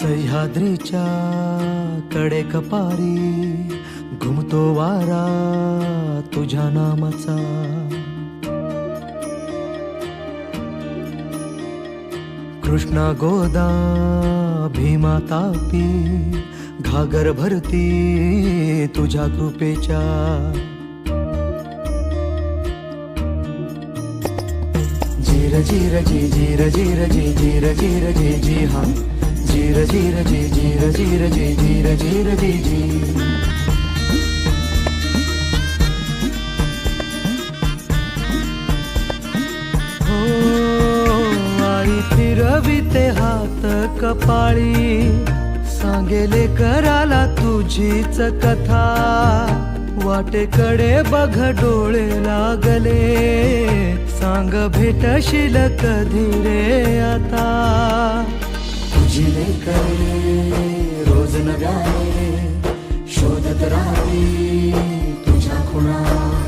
सह्याद्रीच्या कडे कपारी घुमतो वारा तुझ्या नामाचा. कृष्णा गोदा भीमा तापी घागर भरती तुझ्या कृपेच्या. जीर जीर जी जीर जीर जी जीर जीर जी जी हा. जीर जीर जी जीर जीर जी जीर जीर जी जी. फिरविते हात कपाळी सांगेले कराला तुझीच कथा. वाटेकडे बघ डोळे लागले सांग भेटशील कधी रे आता. तुझी लेकरे रोज नव्याने शोधत राहावी तुझ्या खुणा.